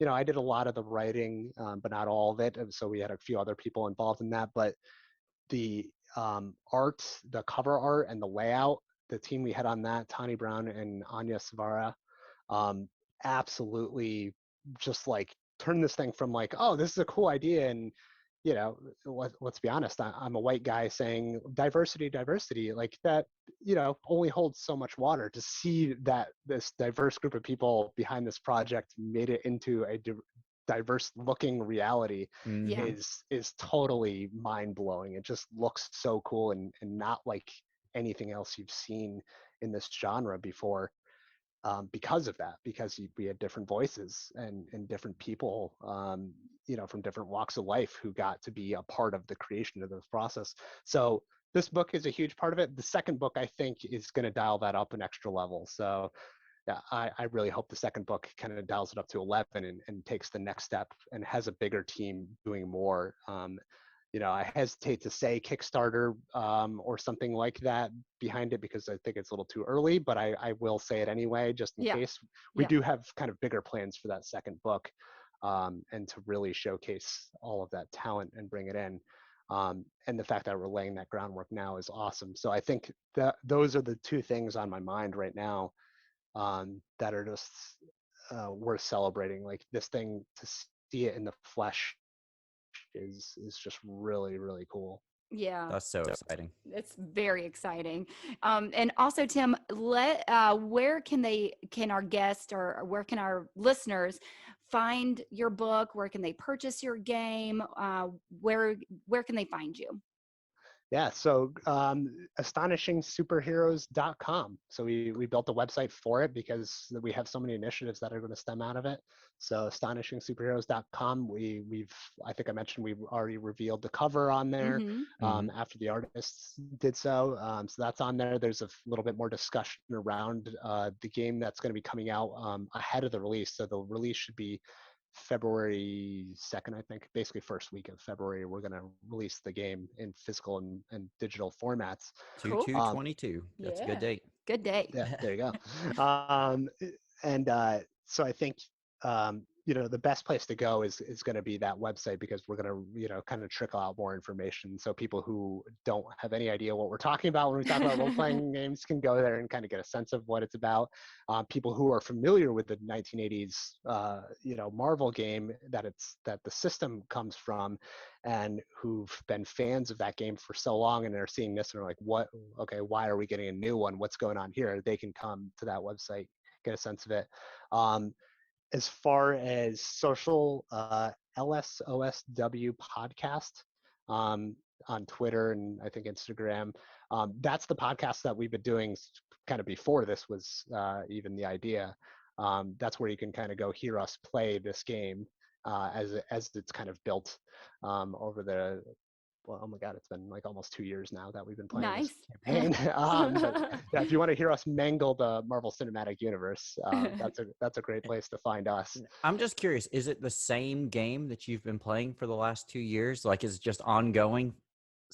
I did a lot of the writing, but not all of it. And so we had a few other people involved in that. But the art, the cover art, and the layout, the team we had on that, Tani Brown and Anya Savara, um, absolutely just like turn this thing from like, oh, this is a cool idea, and let's be honest, I'm a white guy saying diversity, diversity, like that, only holds so much water. To see that this diverse group of people behind this project made it into a diverse looking reality Yeah, Mm-hmm. is totally mind blowing. It just looks so cool and not like anything else you've seen in this genre before, because of that, because we had different voices and different people, from different walks of life who got to be a part of the creation of this process. So this book is a huge part of it. The second book, I think, is going to dial that up an extra level. So yeah, I really hope the second book kind of dials it up to 11 and takes the next step and has a bigger team doing more. I hesitate to say Kickstarter, or something like that behind it because I think it's a little too early, but I will say it anyway, just in yeah, case. We yeah, do have kind of bigger plans for that second book, and to really showcase all of that talent and bring it in. And the fact that we're laying that groundwork now is awesome. So I think that those are the two things on my mind right now, that are just worth celebrating. Like this thing, to see it in the flesh is just really really cool. yeah. That's so exciting. It's very exciting. And also, Tim, where can our guests or where can our listeners find your book? Where can they purchase your game? Where can they find you? Yeah, so astonishingsuperheroes.com. So we built a website for it because we have so many initiatives that are going to stem out of it. So astonishingsuperheroes.com. We've I think I mentioned we've already revealed the cover on there, Mm-hmm. Mm-hmm. after the artists did so. So that's on there. There's a little bit more discussion around the game that's going to be coming out ahead of the release. So the release should be February 2nd, I think, basically first week of February. We're going to release the game in physical and digital formats. Two Cool. two Um, 22. That's a good Yeah. date. Good day. yeah, there you go. And so I think, the best place to go is going to be that website, because we're going to, kind of trickle out more information. So people who don't have any idea what we're talking about when we talk about role playing games can go there and kind of get a sense of what it's about. People who are familiar with the 1980s, Marvel game that the system comes from, and who've been fans of that game for so long and are seeing this and are like, what, okay, why are we getting a new one? What's going on here? They can come to that website, get a sense of it. As far as social, LSOSW podcast, um, on Twitter and I think Instagram. That's the podcast that we've been doing kind of before this was even the idea. That's where you can kind of go hear us play this game, as it's kind of built over well, oh my God, it's been like almost 2 years now that we've been playing this Nice. campaign. But yeah, if you want to hear us mangle the Marvel Cinematic Universe, that's a great place to find us. I'm just curious, is it the same game that you've been playing for the last 2 years? Like, is it just ongoing?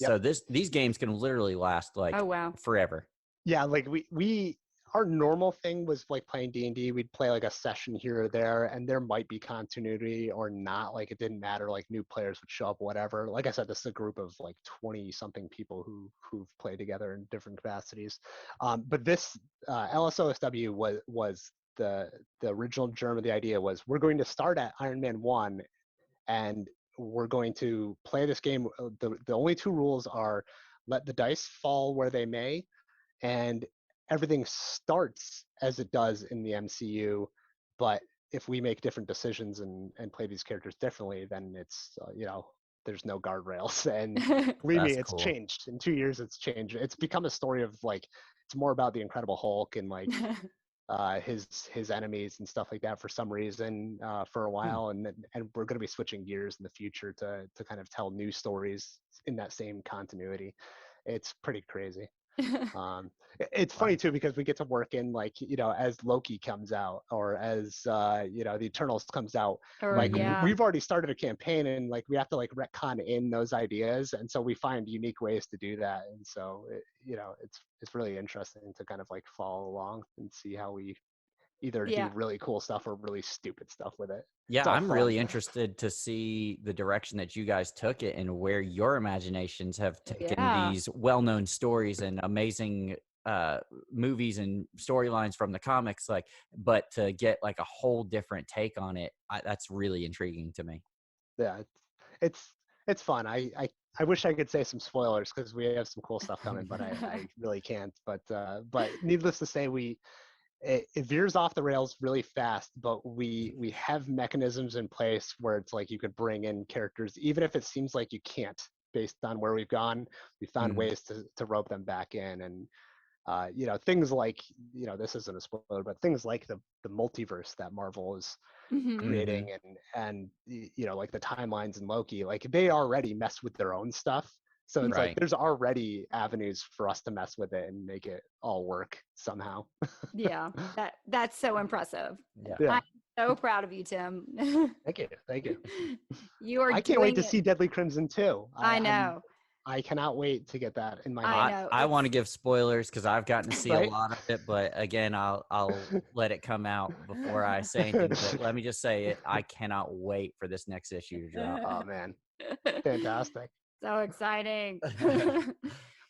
Yep. So these games can literally last like Oh, wow. forever. Yeah, like we our normal thing was like playing D&D. We'd play like a session here or there, and there might be continuity or not. Like it didn't matter. Like new players would show up, whatever. Like I said, this is a group of like 20 something people who've played together in different capacities. But this LSOSW was the original germ of the idea was we're going to start at Iron Man 1 and we're going to play this game. The only two rules are let the dice fall where they may, and everything starts as it does in the MCU. But if we make different decisions and play these characters differently, then it's there's no guardrails. And believe me, That's it's cool. changed. In 2 years, it's changed. It's become a story of like it's more about the Incredible Hulk and like his enemies and stuff like that for some reason for a Hmm. while, and we're going to be switching gears in the future to kind of tell new stories in that same continuity. It's pretty crazy. um it's Wow. funny too because we get to work in like as Loki comes out or as the Eternals comes out, Or, like Hmm. yeah. we've already started a campaign and like we have to like retcon in those ideas, and so we find unique ways to do that. And so it's really interesting to kind of like follow along and see how we either do Yeah. really cool stuff or really stupid stuff with it. Yeah, It's all I'm fun. really interested to see the direction that you guys took it and where your imaginations have taken Yeah. these well-known stories and amazing uh movies and storylines from the comics, like, but to get like a whole different take on it, that's really intriguing to me. Yeah, it's it's fun. I wish I could say some spoilers because we have some cool stuff coming, but I really can't. But needless to say, it veers off the rails really fast, but we have mechanisms in place where it's like you could bring in characters even if it seems like you can't based on where we've gone. We found Mm, ways to rope them back in, and things like this isn't a spoiler, but things like the multiverse that Marvel is Hmm. hmm. creating, and like the timelines in Loki, like they already mess with their own stuff. So it's like Right. there's already avenues for us to mess with it and make it all work somehow. Yeah. That's so impressive. Yeah. Yeah, I'm so proud of you, Tim. thank you. You are I can't wait to doing it. see Deadly Crimson too. I know. I cannot wait to get that in my I hand. know. I want to give spoilers because I've gotten to see a Right? lot of it, but again, I'll let it come out before I say anything. But let me just say it: I cannot wait for this next issue to drop. Oh man, fantastic. So exciting.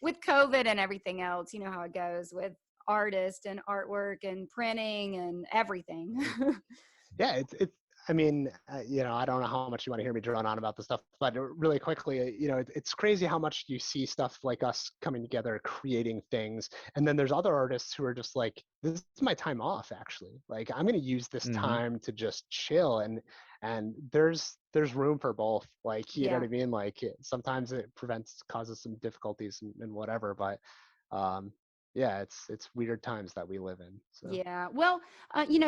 With COVID and everything else, you know how it goes with artists and artwork and printing and everything. Yeah, it's I mean, I don't know how much you want to hear me drone on about this stuff, but really quickly, it's crazy how much you see stuff like us coming together, creating things, and then there's other artists who are just like, this is my time off, actually. Like, I'm going to use this Hmm. time to just chill, and there's room for both. Like, you know what Yeah. I mean? Like, sometimes it causes some difficulties and whatever, but um, yeah, it's weird times that we live in. So Yeah. Well,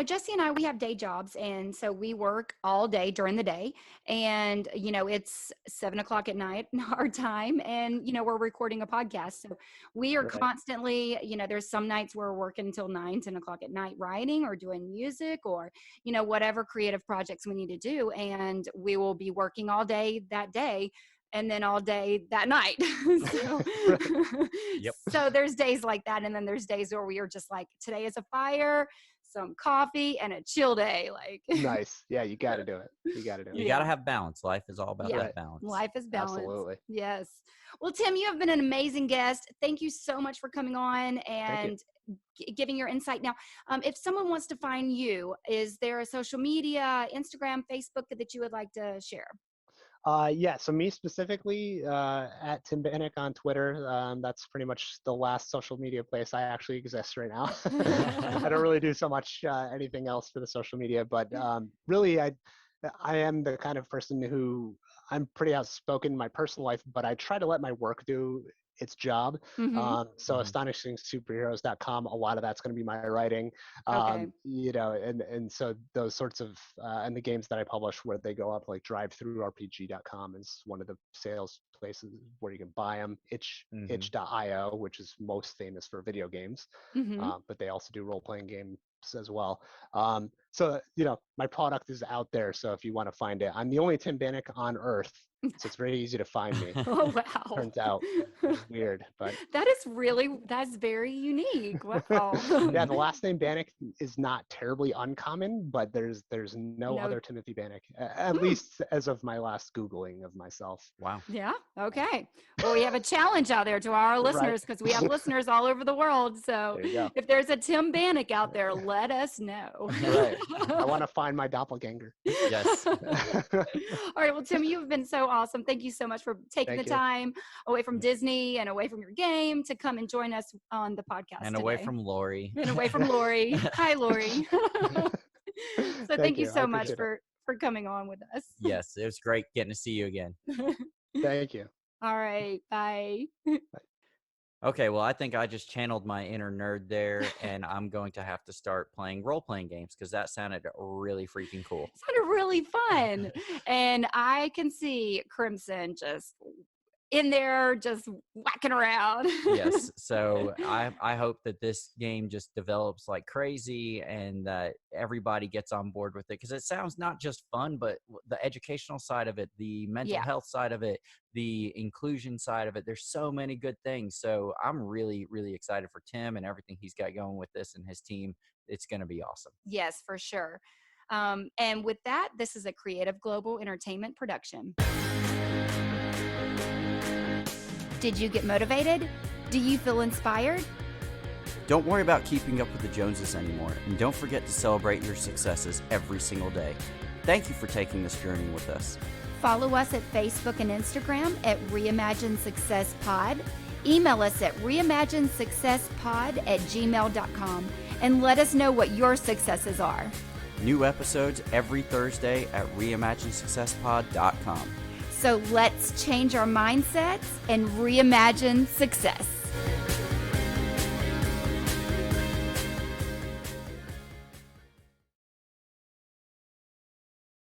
Jesse and I, we have day jobs. And so we work all day during the day. And, it's 7 o'clock at night, our time. And, we're recording a podcast. So we are right. constantly, there's some nights where we're working until 9, 10 o'clock at night, writing or doing music or, whatever creative projects we need to do. And we will be working all day that day and then all day that night. so Right. Yep. so there's days like that, and then there's days where we are just like, today is a fire, some coffee, and a chill day. Like, Nice. Yeah, you got to do it. You got to do it. You got to yeah, have balance. Life is all about yeah. Right. that balance. Life is balance. Absolutely. Yes. Well, Tim, you have been an amazing guest. Thank you so much for coming on Thank you. and giving your insight. Now, if someone wants to find you, is there a social media, Instagram, Facebook that you would like to share? Yeah, so me specifically, at Tim Bannock on Twitter. That's pretty much the last social media place I actually exist right now. I don't really do so much anything else for the social media, but really, I am the kind of person who I'm pretty outspoken in my personal life, but I try to let my work do its job. Mm-hmm. So Mhm. astonishingsuperheroes.com, a lot of that's going to be my writing. Okay. And so those sorts of and the games that I publish where they go up, like drivethrurpg.com is one of the sales places where you can buy them. Mhm. Itch.io, which is most famous for video games, Mm-hmm. but they also do role-playing games as well. So my product is out there. So if you want to find it, I'm the only Tim Bannock on Earth, so it's very easy to find me. Oh, wow. Turns out it's weird, but That's very unique. Wow. yeah, the last name Bannock is not terribly uncommon, but there's no No. other Timothy Bannock, at Hmm. least as of my last Googling of myself. Wow. Yeah. Okay. Well, we have a challenge out there to our Right. listeners because we have listeners all over the world. So There you go. if there's a Tim Bannock out there, let us know. Right. I want to find my doppelganger. Yes. All right. Well, Tim, you've been so awesome. Thank you so much for taking the Thank you. time away from Disney and away from your game to come and join us on the podcast And today. away from Lori. And away from Lori. Hi, Lori. So thank you you. I so much appreciate it. for coming on with us. Yes, it was great getting to see you again. Thank you. All right. Bye. Okay, well, I think I just channeled my inner nerd there, and I'm going to have to start playing role-playing games because that sounded really freaking cool. It sounded really fun. And I can see Crimson just in there, just whacking around. Yes, so I hope that this game just develops like crazy and that everybody gets on board with it because it sounds not just fun, but the educational side of it, the mental Yeah. health side of it, the inclusion side of it. There's so many good things. So I'm really, really excited for Tim and everything he's got going with this and his team. It's going to be awesome. Yes, for sure. And with that, this is a Creative Global Entertainment production. Did you get motivated? Do you feel inspired? Don't worry about keeping up with the Joneses anymore, and don't forget to celebrate your successes every single day. Thank you for taking this journey with us. Follow us at Facebook and Instagram at Reimagine Success Pod. Email us at reimaginesuccesspod@gmail.com and let us know what your successes are. New episodes every Thursday at reimaginesuccesspod.com. So let's change our mindsets and reimagine success.